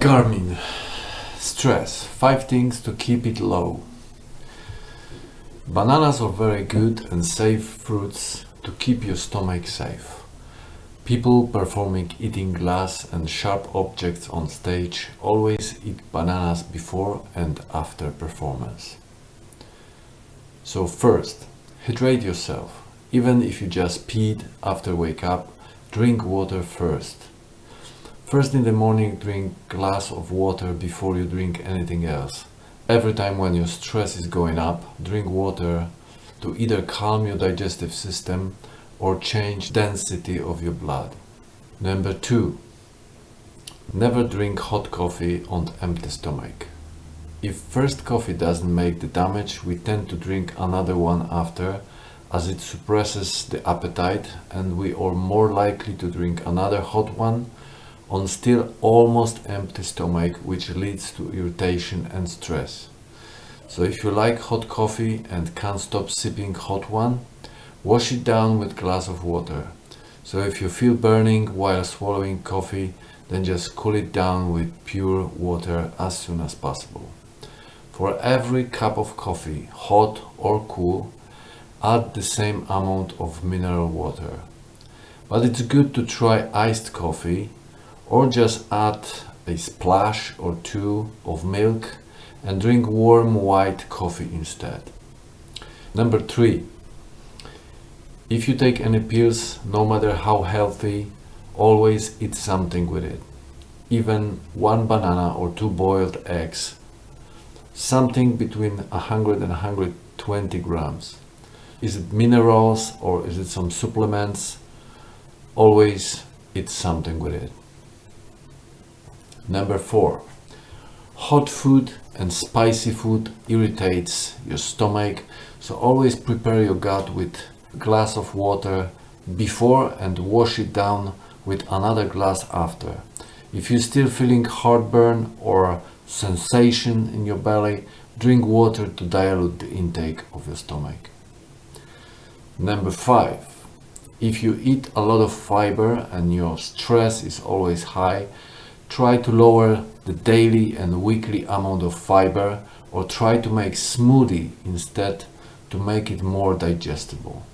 Garmin. Stress. 5 things to keep it low. Bananas are very good and safe fruits to keep your stomach safe. People performing eating glass and sharp objects on stage always eat bananas before and after performance. So first, hydrate yourself. Even if you just peed after wake up, drink water first. First in the morning, drink a glass of water before you drink anything else. Every time when your stress is going up, drink water to either calm your digestive system or change density of your blood. Number 2. Never drink hot coffee on empty stomach. If first coffee doesn't make the damage, we tend to drink another one after, as it suppresses the appetite, and we are more likely to drink another hot one on still almost empty stomach, which leads to irritation and stress. So if you like hot coffee and can't stop sipping hot one, wash it down with a glass of water. So if you feel burning while swallowing coffee, then just cool it down with pure water as soon as possible. For every cup of coffee, hot or cool, add the same amount of mineral water. But it's good to try iced coffee, or just add a splash or two of milk and drink warm white coffee instead. Number 3. If you take any pills, no matter how healthy, always eat something with it. Even 1 banana or 2 boiled eggs. Something between 100 and 120 grams. Is it minerals or is it some supplements? Always eat something with it. Number 4. Hot food and spicy food irritates your stomach, so always prepare your gut with a glass of water before and wash it down with another glass after. If you're still feeling heartburn or sensation in your belly, drink water to dilute the intake of your stomach. Number 5. If you eat a lot of fiber and your stress is always high, try to lower the daily and weekly amount of fiber, or try to make smoothie instead to make it more digestible.